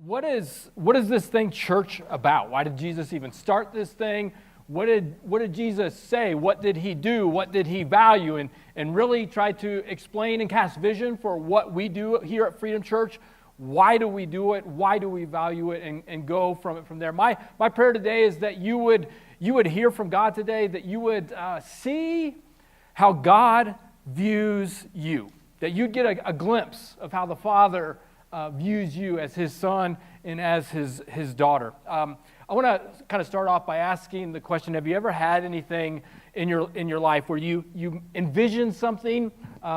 What is this thing church about? Why did Jesus even start this thing? What did Jesus say? What did he do? What did he value? And really try to explain and cast vision for what we do here at Freedom Church. Why do we do it? Why do we value it? And go from there. My prayer today is that you would hear from God today, that you would see how God views you, that you'd get a glimpse of how the Father views you as his son and as his daughter. I want to kind of start off by asking the question, have you ever had anything in your life where you envisioned something,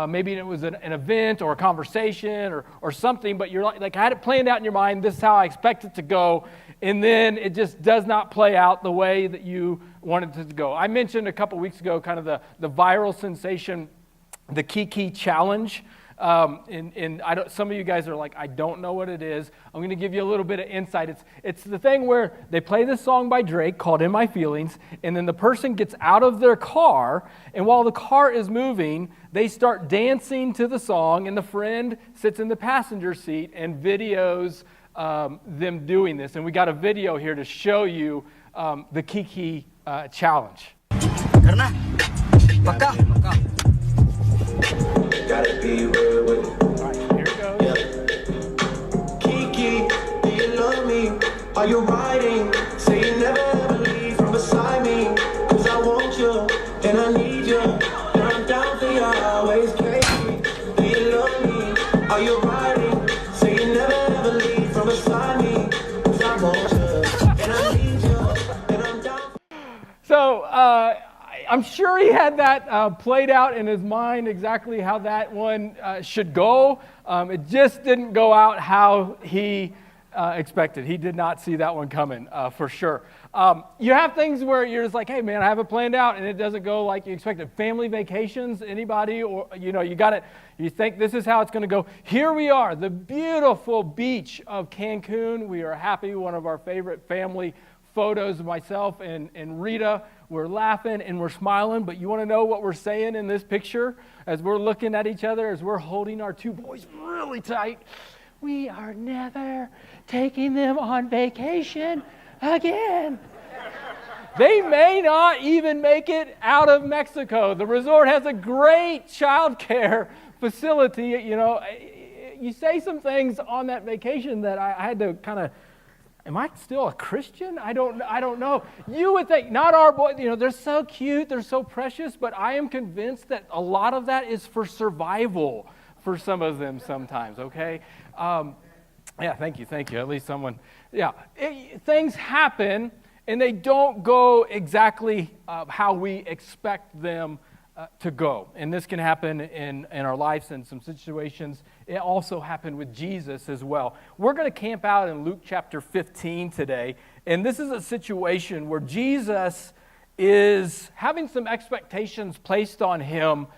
maybe it was an event or a conversation or something, but you're like had it planned out in your mind, this is how I expect it to go, and then it just does not play out the way that you wanted it to go. I mentioned a couple weeks ago kind of the viral sensation, the Kiki Challenge. And some of you guys are like, I don't know what it is. I'm going to give you a little bit of insight. It's the thing where they play this song by Drake called In My Feelings, and then the person gets out of their car, and while the car is moving, they start dancing to the song, and the friend sits in the passenger seat and videos them doing this. And we got a video here to show you the Kiki Challenge. Karena maka Gotta be real with it. All right, here it goes. Yeah. Kiki, do you love me? Are you riding? Say you never ever leave from beside me. Cause I want you, and I need you. And I'm down for you always, Kiki. Do you love me? Are you riding? Say you never ever leave from beside me. Cause I want you, and I need you. And I'm down. So, I'm sure he had that played out in his mind exactly how that one should go. It just didn't go out how he expected. He did not see that one coming for sure. You have things where you're just like, hey man, I have it planned out and it doesn't go like you expected. Family vacations, anybody, or you got it. You think this is how it's going to go. Here we are, the beautiful beach of Cancun. We are happy. One of our favorite family photos of myself and Rita. We're laughing and we're smiling, but you want to know what we're saying in this picture as we're looking at each other, as we're holding our two boys really tight? We are never taking them on vacation again. They may not even make it out of Mexico. The resort has a great child care facility. You say some things on that vacation that I had to kind of, am I still a Christian? I don't know. You would think, not our boys, they're so cute, they're so precious, but I am convinced that a lot of that is for survival for some of them sometimes, okay? Yeah, thank you. At least someone, things happen and they don't go exactly how we expect them to go. And this can happen in our lives in some situations. It also happened with Jesus as well. We're going to camp out in Luke chapter 15 today. And this is a situation where Jesus is having some expectations placed on him,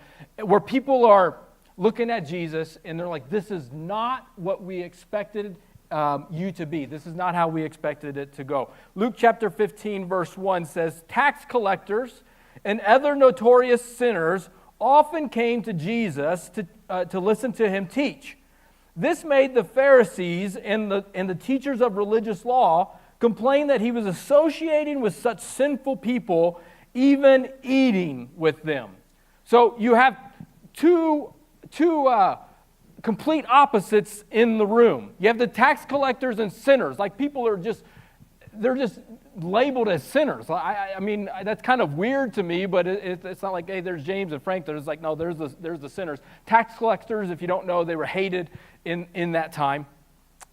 where people are looking at Jesus and they're like, this is not what we expected you to be. This is not how we expected it to go. Luke chapter 15 verse 1 says, tax collectors and other notorious sinners often came to Jesus to listen to him teach. This made the Pharisees and the teachers of religious law complain that he was associating with such sinful people, even eating with them. So you have two complete opposites in the room. You have the tax collectors and sinners, like people are they're just labeled as sinners. I mean, that's kind of weird to me, but it's not like, hey, there's James and Frank. There's like, no, there's the sinners. Tax collectors, if you don't know, they were hated in that time.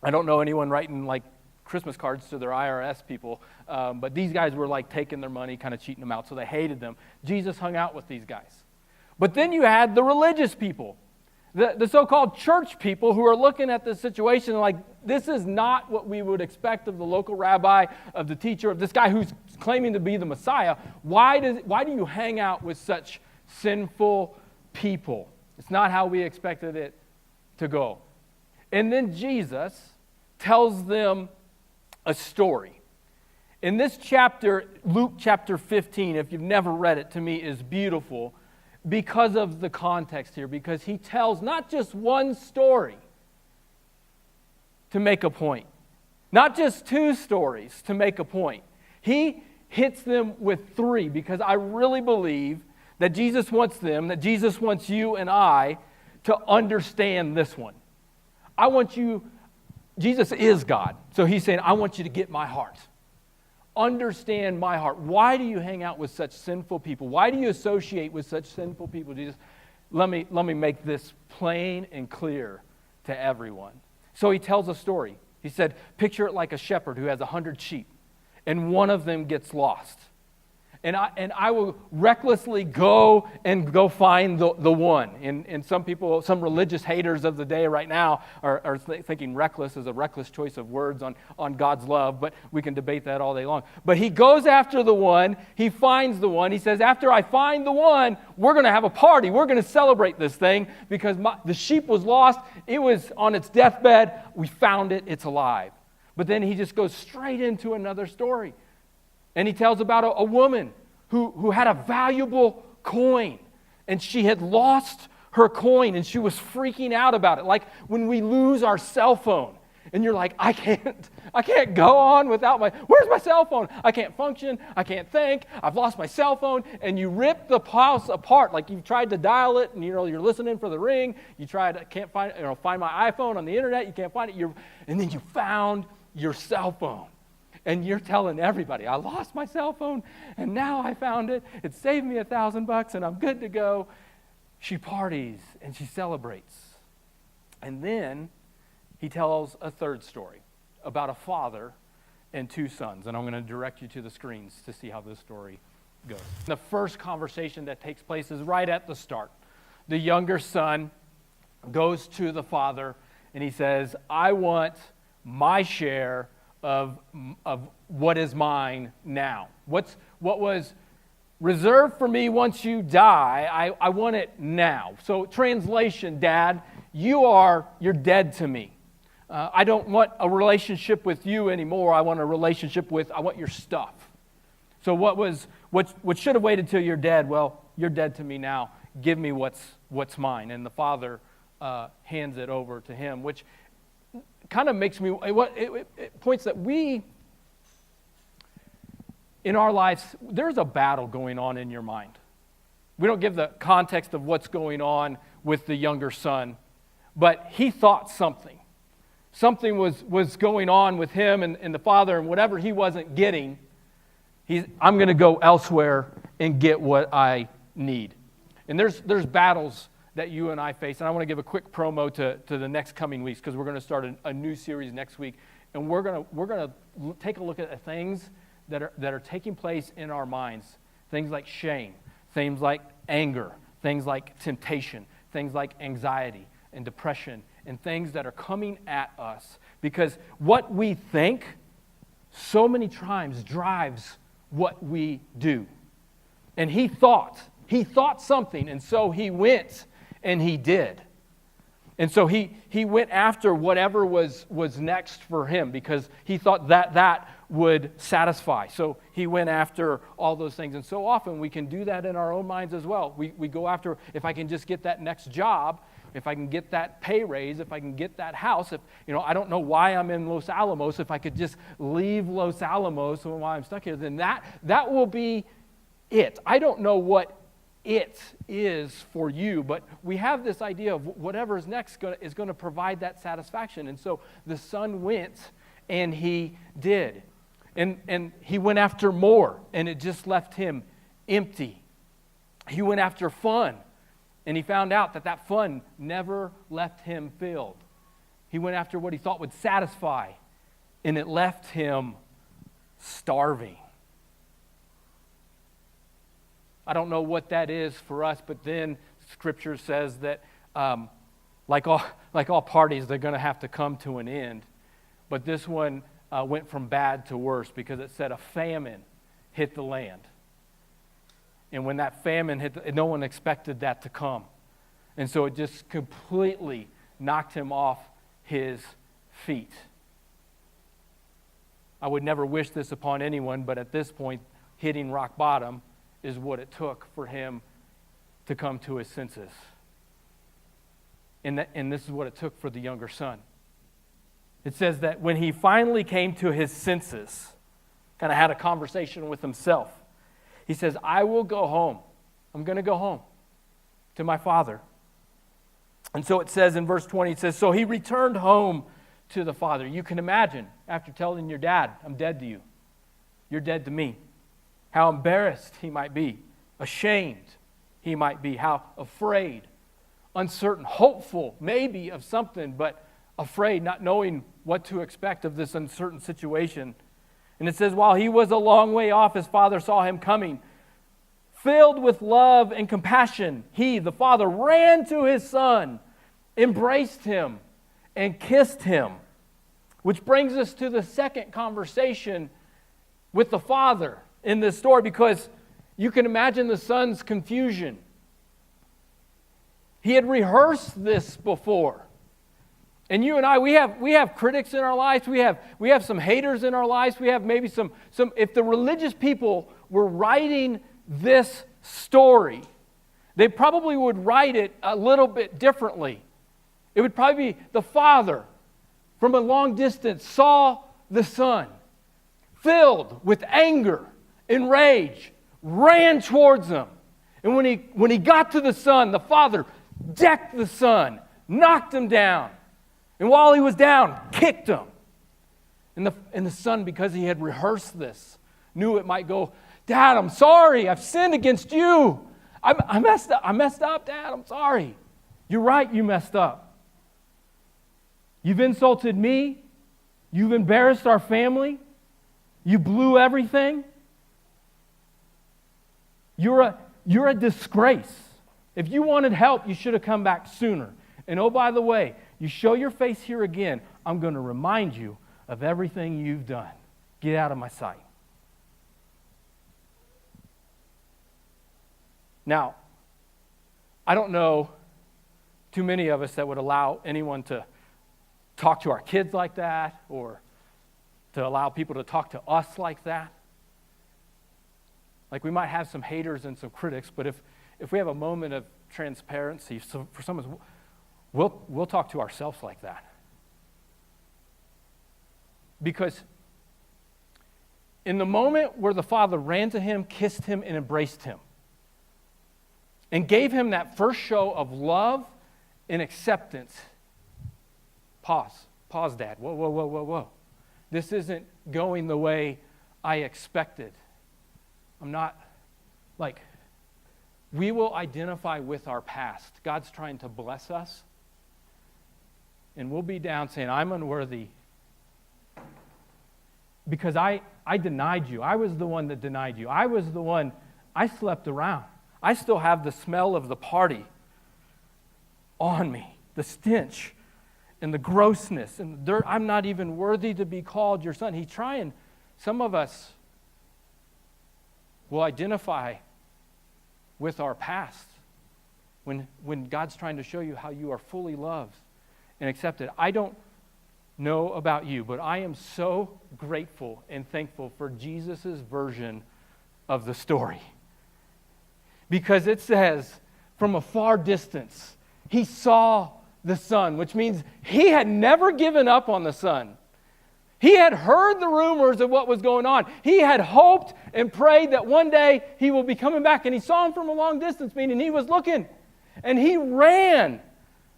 I don't know anyone writing like Christmas cards to their IRS people, but these guys were like taking their money, kind of cheating them out, so they hated them. Jesus hung out with these guys. But then you had the religious people, the so-called church people who are looking at this situation like, this is not what we would expect of the local rabbi, of the teacher, of this guy who's claiming to be the Messiah. Why do you hang out with such sinful people? It's not how we expected it to go. And then Jesus tells them a story. In this chapter, Luke chapter 15, if you've never read it, to me is beautiful because of the context here, because he tells not just one story to make a point. Not just 2 stories to make a point. He hits them with 3 because I really believe that Jesus wants them, that Jesus wants you and I to understand this one. I want you, Jesus is God. So he's saying, I want you to get my heart. Understand my heart. Why do you hang out with such sinful people? Why do you associate with such sinful people, Jesus? Let me make this plain and clear to everyone. So he tells a story. He said, picture it like a shepherd who has 100 sheep, and one of them gets lost. And I will recklessly go find the one. And some people, some religious haters of the day right now are thinking reckless is a reckless choice of words on God's love, but we can debate that all day long. But he goes after the one, he finds the one. He says, after I find the one, we're going to have a party. We're going to celebrate this thing because the sheep was lost. It was on its deathbed. We found it. It's alive. But then he just goes straight into another story. And he tells about a woman who had a valuable coin, and she had lost her coin, and she was freaking out about it. Like when we lose our cell phone, and you're like, I can't go on without where's my cell phone? I can't function, I can't think, I've lost my cell phone, and you rip the house apart. Like you've tried to dial it, and you're listening for the ring, can't find my iPhone on the internet, you can't find it, and then you found your cell phone. And you're telling everybody, I lost my cell phone, and now I found it. It saved me $1,000, and I'm good to go. She parties, and she celebrates. And then he tells a third story about a father and 2 sons. And I'm going to direct you to the screens to see how this story goes. The first conversation that takes place is right at the start. The younger son goes to the father, and he says, I want my share of what is mine now. What was reserved for me once you die, I want it now. So translation, Dad, you're dead to me. I don't want a relationship with you anymore. I want your stuff. So what should have waited till you're dead? Well, you're dead to me now. Give me what's mine. And the father hands it over to him, which kind of makes me, it points that we, in our lives, there's a battle going on in your mind. We don't give the context of what's going on with the younger son, but he thought something. Something was going on with him and the father, and whatever he wasn't getting, I'm going to go elsewhere and get what I need. And there's battles that you and I face. And I want to give a quick promo to the next coming weeks because we're going to start a new series next week. And we're going to take a look at the things that are taking place in our minds. Things like shame, things like anger, things like temptation, things like anxiety and depression, and things that are coming at us. Because what we think so many times drives what we do. And he thought something, and so he went and he did. And so he went after whatever was next for him because he thought that would satisfy. So he went after all those things. And so often we can do that in our own minds as well. We go after, if I can just get that next job, if I can get that pay raise, if I can get that house, I don't know why I'm in Los Alamos, if I could just leave Los Alamos while I'm stuck here, then that will be it. I don't know what it is for you, but we have this idea of whatever is next is going to provide that satisfaction. And so the son went and he did. And he went after more, and it just left him empty. He went after fun, and he found out that fun never left him filled. He went after what he thought would satisfy, and it left him starving. I don't know what that is for us, but then Scripture says that like all parties, they're going to have to come to an end. But this one went from bad to worse because it said a famine hit the land. And when that famine hit, no one expected that to come. And so it just completely knocked him off his feet. I would never wish this upon anyone, but at this point, hitting rock bottom is what it took for him to come to his senses. And this is what it took for the younger son. It says that when he finally came to his senses, kind of had a conversation with himself, he says, I will go home. I'm going to go home to my father. And so it says in verse 20, it says, so he returned home to the father. You can imagine after telling your dad, I'm dead to you. You're dead to me. How embarrassed he might be. Ashamed he might be. How afraid, uncertain, hopeful maybe of something, but afraid, not knowing what to expect of this uncertain situation. And it says, while he was a long way off, his father saw him coming. Filled with love and compassion, he, the father, ran to his son, embraced him, and kissed him. Which brings us to the second conversation with the father in this story, because you can imagine the son's confusion. He had rehearsed this before. And you and I, we have critics in our lives. We have some haters in our lives. We have maybe some. If the religious people were writing this story, they probably would write it a little bit differently. It would probably be the father from a long distance saw the son, filled with anger and rage, ran towards him. And when he got to the son, the father decked the son, knocked him down. And while he was down, kicked him. And the son, because he had rehearsed this, knew it might go, Dad, I'm sorry. I've sinned against you. I messed up. I messed up, Dad. I'm sorry. You're right. You messed up. You've insulted me. You've embarrassed our family. You blew everything. You're a disgrace. If you wanted help, you should have come back sooner. And oh, by the way, you show your face here again, I'm going to remind you of everything you've done. Get out of my sight. Now, I don't know too many of us that would allow anyone to talk to our kids like that, or to allow people to talk to us like that. Like, we might have some haters and some critics, but if we have a moment of transparency, so for some of us, we'll talk to ourselves like that. Because in the moment where the father ran to him, kissed him, and embraced him, and gave him that first show of love and acceptance, pause, Dad. Whoa. This isn't going the way I expected. I'm not, we will identify with our past. God's trying to bless us. And we'll be down saying, I'm unworthy because I denied you. I was the one that denied you. I slept around. I still have the smell of the party on me, the stench and the grossness and the dirt. I'm not even worthy to be called your son. Some of us will identify with our past when God's trying to show you how you are fully loved and accepted. I don't know about you, but I am so grateful and thankful for Jesus' version of the story. Because it says, from a far distance, he saw the son, which means he had never given up on the son. He had heard the rumors of what was going on. He had hoped and prayed that one day he will be coming back, and he saw him from a long distance, meaning he was looking, and he ran,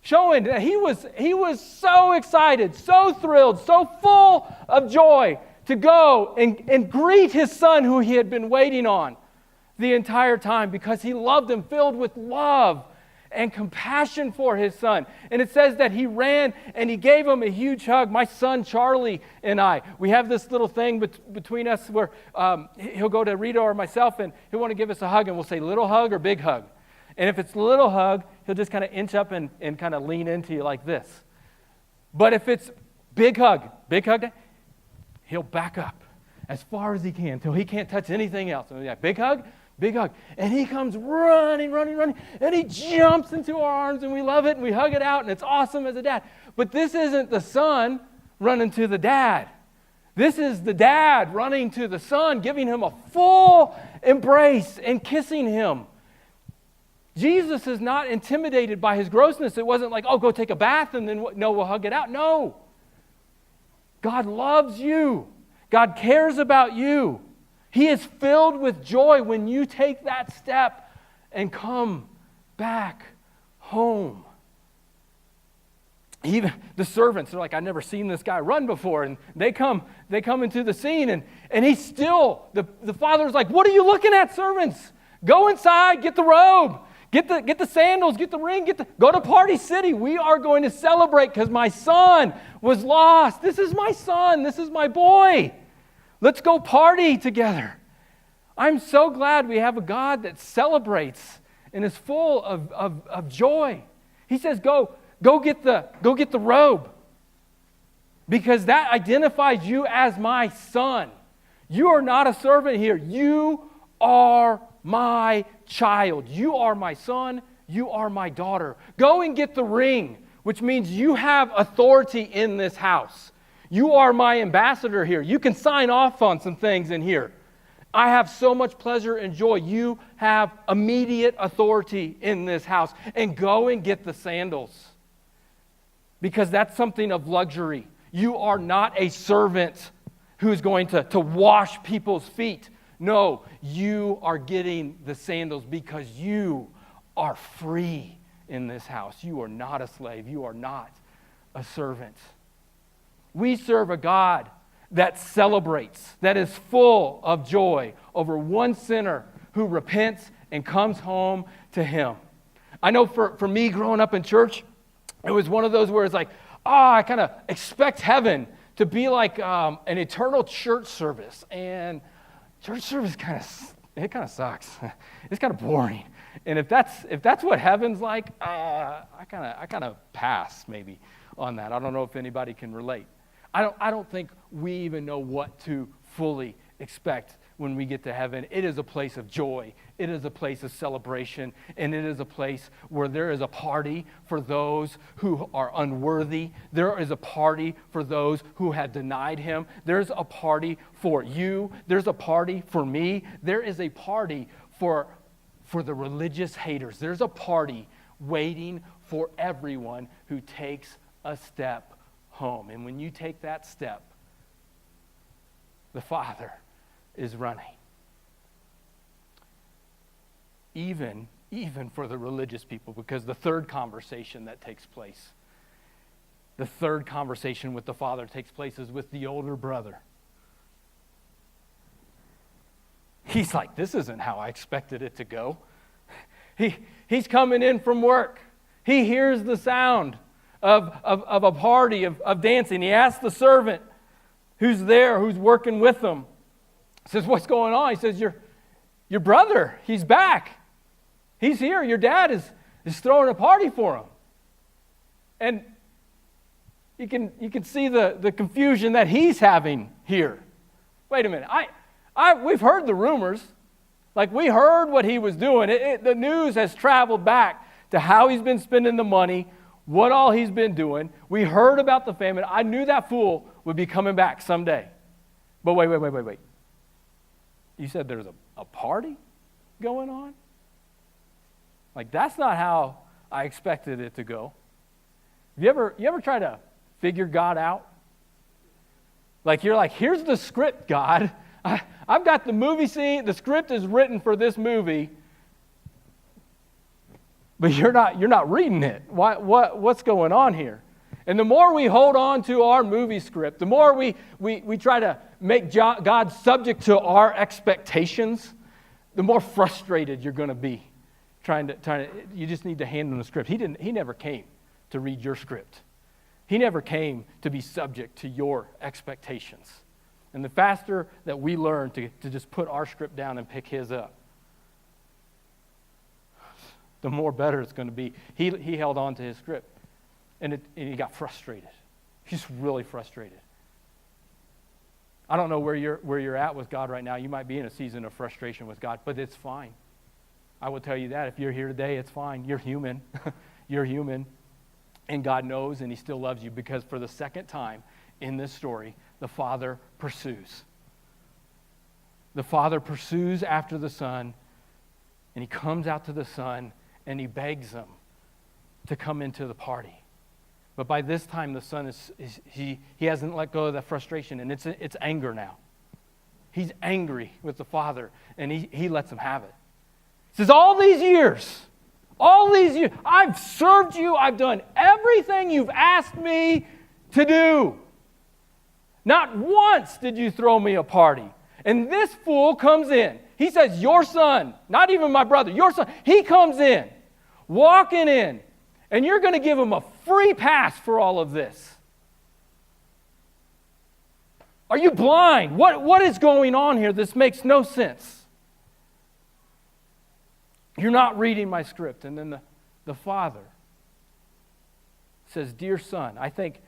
showing that he was so excited, so thrilled, so full of joy to go and greet his son who he had been waiting on the entire time, because he loved him, filled with love and compassion for his son. And it says that he ran and he gave him a huge hug. My son Charlie and I, we have this little thing between us where he'll go to Rita or myself and he'll want to give us a hug, and we'll say little hug or big hug. And if it's little hug, he'll just kind of inch up and kind of lean into you like this. But if it's big hug, he'll back up as far as he can until he can't touch anything else. And we'll be like, big hug. And he comes running, and he jumps into our arms, and we love it, and we hug it out, and it's awesome as a dad. But this isn't the son running to the dad. This is the dad running to the son, giving him a full embrace and kissing him. Jesus is not intimidated by his grossness. It wasn't like, oh, go take a bath, and then, no, we'll hug it out. No. God loves you. God cares about you. He is filled with joy when you take that step and come back home. Even the servants are like, I've never seen this guy run before. And they come into the scene, and he's still, the father's like, what are you looking at, servants? Go inside, get the robe, get the sandals, get the ring, go to Party City. We are going to celebrate because my son was lost. This is my son. This is my boy. Let's go party together. I'm so glad we have a God that celebrates and is full of joy. He says, go get the robe, because that identifies you as my son. You are not a servant here. You are my child. You are my son. You are my daughter. Go and get the ring, which means you have authority in this house. You are my ambassador here. You can sign off on some things in here. I have so much pleasure and joy. You have immediate authority in this house. And go and get the sandals, because that's something of luxury. You are not a servant who's going to wash people's feet. No, you are getting the sandals because you are free in this house. You are not a slave. You are not a servant. We serve a God that celebrates, that is full of joy over one sinner who repents and comes home to him. I know for me growing up in church, it was one of those where it's like, I kind of expect heaven to be like an eternal church service. And church service kind of sucks. It's kind of boring. And if that's what heaven's like, I kind of pass maybe on that. I don't know if anybody can relate. I don't think we even know what to fully expect when we get to heaven. It is a place of joy. It is a place of celebration. And it is a place where there is a party for those who are unworthy. There is a party for those who have denied him. There's a party for you. There's a party for me. There is a party for the religious haters. There's a party waiting for everyone who takes a step home. And when you take that step, the Father is running. Even for the religious people, because the third conversation that takes place, the third conversation with the Father takes place is with the older brother. He's like, this isn't how I expected it to go. He's coming in from work. He hears the sound of a party, of dancing. He asks the servant who's there, who's working with them, says, what's going on? He says, your brother, he's back. He's here. Your dad is throwing a party for him. And you can see the confusion that he's having here. Wait a minute. We've heard the rumors. Like, we heard what he was doing. The news has traveled back to how he's been spending the money, what all he's been doing. We heard about the famine. I knew that fool would be coming back someday. But wait. You said there's a party going on? Like, that's not how I expected it to go. You ever try to figure God out? Like, you're like, here's the script, God. I've got the movie scene. The script is written for this movie, but you're not reading it. What's going on here? And the more we hold on to our movie script, the more we try to make God subject to our expectations, the more frustrated you're going to be. You just need to hand him the script. He never came to read your script. He never came to be subject to your expectations. And the faster that we learn to just put our script down and pick his up, the more better it's going to be. He held on to his script, and he got frustrated. He's really frustrated. I don't know where you're at with God right now. You might be in a season of frustration with God, but it's fine. I will tell you that. If you're here today, it's fine. You're human. You're human. And God knows, and he still loves you, because for the second time in this story, the Father pursues. The Father pursues after the Son, and he comes out to the Son, and he begs him to come into the party. But by this time, the son he hasn't let go of that frustration, and it's anger now. He's angry with the father, and he lets him have it. He says, all these years, I've served you, I've done everything you've asked me to do. Not once did you throw me a party. And this fool comes in. He says, your son, not even my brother, your son. He comes in, walking in, and you're going to give him a free pass for all of this. Are you blind? What is going on here? This makes no sense. You're not reading my script. And then the father says, dear son, I think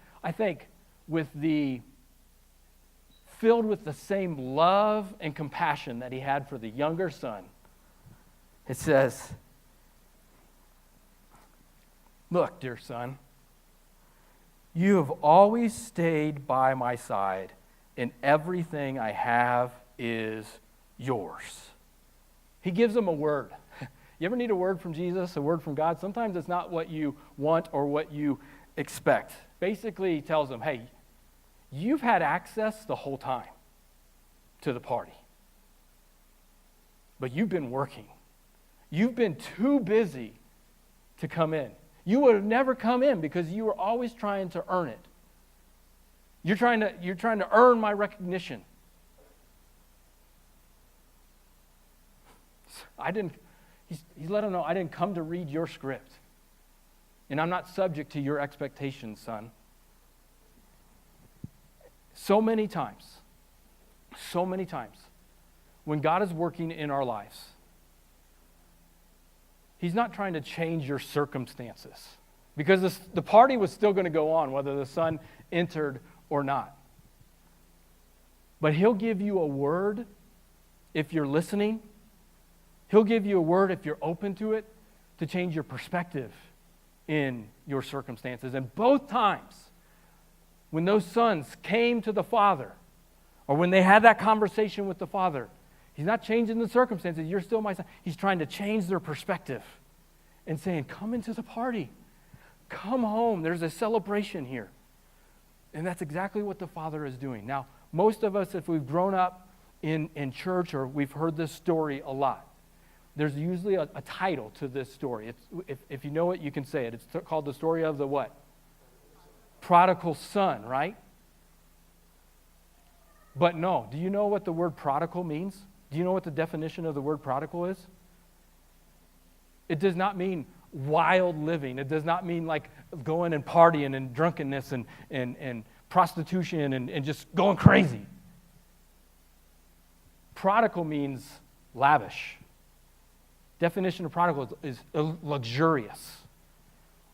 filled with the same love and compassion that he had for the younger son. It says, look, dear son, you have always stayed by my side, and everything I have is yours. He gives him a word. You ever need a word from Jesus, a word from God? Sometimes it's not what you want or what you expect. Basically, he tells him, hey, you've had access the whole time to the party. But you've been working. You've been too busy to come in. You would have never come in because you were always trying to earn it. You're trying to earn my recognition. He let him know, I didn't come to read your script. And I'm not subject to your expectations, son. So many times, when God is working in our lives, He's not trying to change your circumstances, because the party was still going to go on whether the son entered or not. But He'll give you a word if you're listening. He'll give you a word if you're open to it, to change your perspective in your circumstances. And both times, when those sons came to the father, or when they had that conversation with the father, He's not changing the circumstances. You're still my son. He's trying to change their perspective and saying, come into the party. Come home. There's a celebration here. And that's exactly what the father is doing. Now, most of us, if we've grown up in church or we've heard this story a lot, there's usually a title to this story. If you know it, you can say it. It's called the story of the what? Prodigal son, right? But no, do you know what the word prodigal means? Do you know what the definition of the word prodigal is? It does not mean wild living. It does not mean like going and partying and drunkenness and prostitution and just going crazy. Prodigal means lavish. Definition of prodigal is luxurious.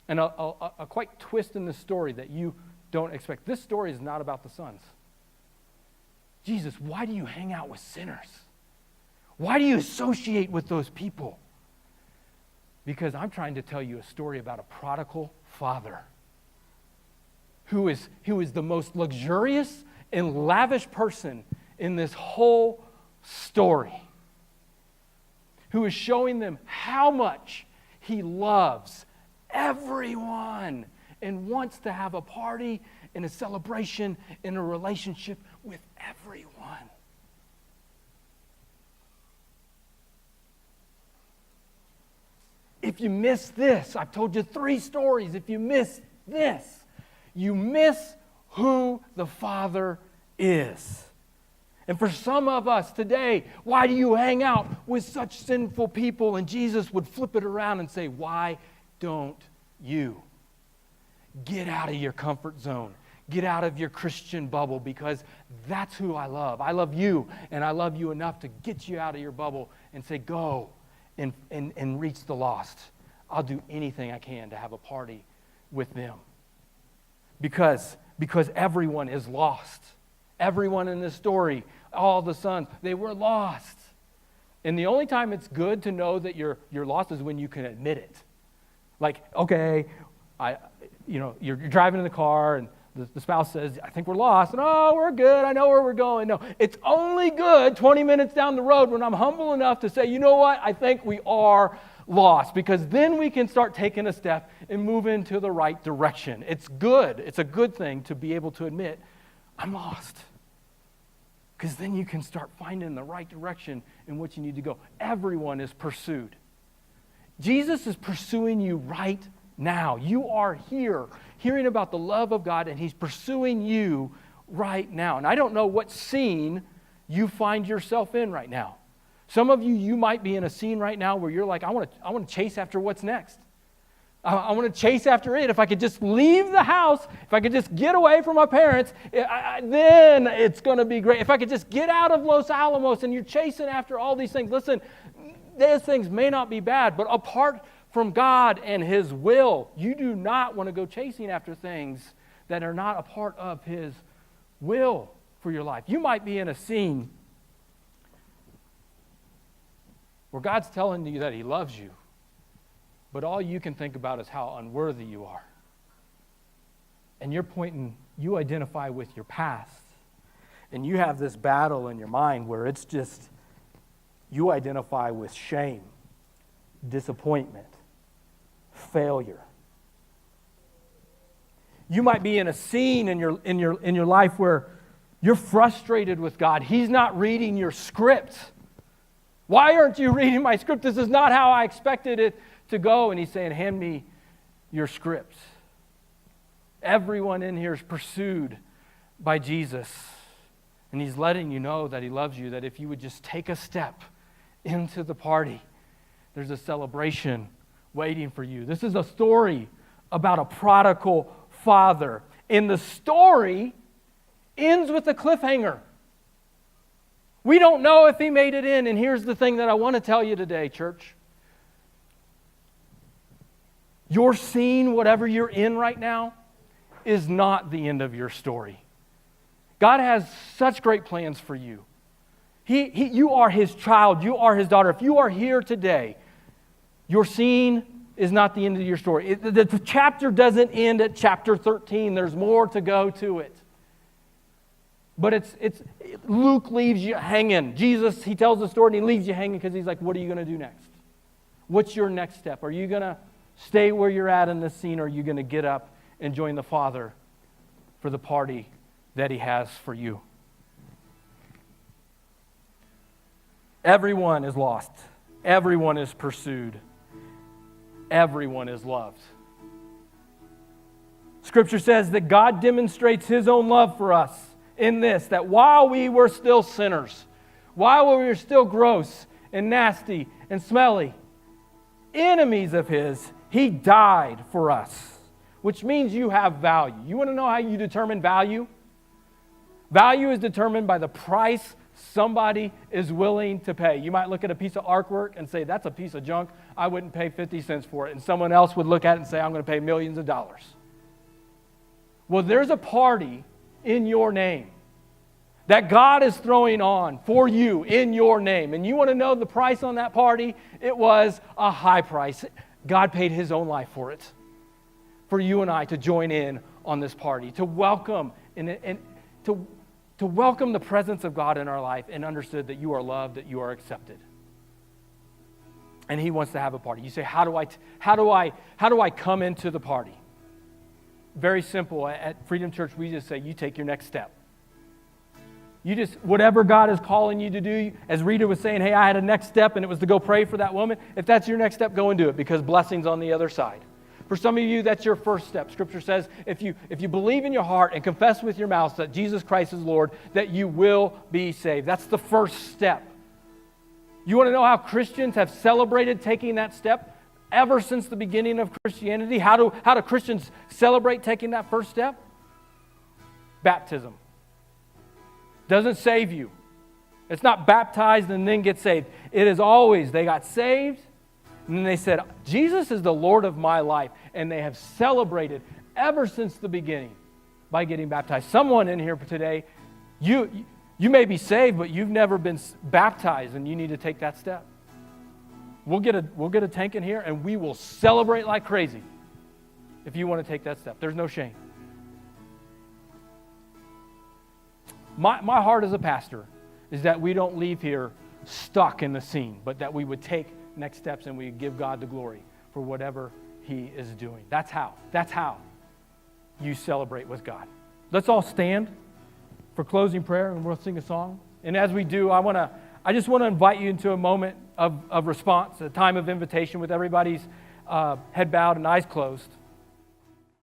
And a quite twist in the story that you don't expect. This story is not about the sons. Jesus, why do you hang out with sinners? Why do you associate with those people? Because I'm trying to tell you a story about a prodigal father who is the most luxurious and lavish person in this whole story, who is showing them how much he loves everyone and wants to have a party and a celebration and a relationship with everyone. If you miss this, I've told you 3 stories. If you miss this, you miss who the Father is. And for some of us today, why do you hang out with such sinful people? And Jesus would flip it around and say, why don't you? Get out of your comfort zone. Get out of your Christian bubble, because that's who I love. I love you, and I love you enough to get you out of your bubble and say, go and reach the lost. I'll do anything I can to have a party with them. Because everyone is lost. Everyone in this story, all the sons, they were lost. And the only time it's good to know that you're lost is when you can admit it. Like, okay, you're driving in the car and the spouse says, I think we're lost. And, oh, we're good. I know where we're going. No, it's only good 20 minutes down the road when I'm humble enough to say, you know what? I think we are lost. Because then we can start taking a step and move into the right direction. It's good. It's a good thing to be able to admit, I'm lost. Because then you can start finding the right direction in which you need to go. Everyone is pursued. Jesus is pursuing you right now. You are here hearing about the love of God, and He's pursuing you right now. And I don't know what scene you find yourself in right now. Some of you might be in a scene right now where you're like, I want to chase after what's next. I want to chase after it. If I could just leave the house, if I could just get away from my parents, then it's going to be great. If I could just get out of Los Alamos, and you're chasing after all these things. Listen, those things may not be bad, but apart from God and His will, you do not want to go chasing after things that are not a part of His will for your life. You might be in a scene where God's telling you that He loves you, but all you can think about is how unworthy you are. And you identify with your past. And you have this battle in your mind where it's just, you identify with shame, disappointment, failure. You might be in a scene in your life where you're frustrated with God. He's not reading your script. Why aren't you reading my script? This is not how I expected it to go. And He's saying, hand me your script. Everyone in here is pursued by Jesus. And He's letting you know that He loves you, that if you would just take a step into the party, there's a celebration waiting for you. This is a story about a prodigal father. And the story ends with a cliffhanger. We don't know if he made it in. And here's the thing that I want to tell you today, church. Your scene, whatever you're in right now, is not the end of your story. God has such great plans for you. You are His child. You are His daughter. If you are here today, your scene is not the end of your story. The chapter doesn't end at chapter 13. There's more to go to it. But Luke leaves you hanging. Jesus, He tells the story and He leaves you hanging because He's like, what are you going to do next? What's your next step? Are you going to stay where you're at in this scene, or are you going to get up and join the Father for the party that He has for you? Everyone is lost. Everyone is pursued. Everyone is loved. Scripture says that God demonstrates His own love for us in this, that while we were still sinners, while we were still gross and nasty and smelly, enemies of His, He died for us, which means you have value. You want to know how you determine value? Value is determined by the price somebody is willing to pay. You might look at a piece of artwork and say, that's a piece of junk. I wouldn't pay 50 cents for it. And someone else would look at it and say, I'm going to pay millions of dollars. Well, there's a party in your name that God is throwing on for you in your name. And you want to know the price on that party? It was a high price. God paid His own life for it, for you and I to join in on this party, to welcome and to welcome the presence of God in our life, and understood that you are loved, that you are accepted. And He wants to have a party. You say, how do I come into the party? Very simple. At Freedom Church, we just say, you take your next step. You just, whatever God is calling you to do, as Rita was saying, hey, I had a next step, and it was to go pray for that woman. If that's your next step, go and do it, because blessing's on the other side. For some of you, that's your first step. Scripture says, if you believe in your heart and confess with your mouth that Jesus Christ is Lord, that you will be saved. That's the first step. You want to know how Christians have celebrated taking that step? Ever since the beginning of Christianity, how do Christians celebrate taking that first step? Baptism. Doesn't save you. It's not baptized and then get saved. It is always, they got saved, and then they said, Jesus is the Lord of my life. And they have celebrated ever since the beginning by getting baptized. Someone in here today, you may be saved, but you've never been baptized, and you need to take that step. We'll get a tank in here, and we will celebrate like crazy if you want to take that step. There's no shame. My heart as a pastor is that we don't leave here stuck in the scene, but that we would take next steps and we give God the glory for whatever he is doing. That's how you celebrate with God. Let's all stand for closing prayer, and we'll sing a song. And as we do, I just want to invite you into a moment of response, a time of invitation with everybody's head bowed and eyes closed.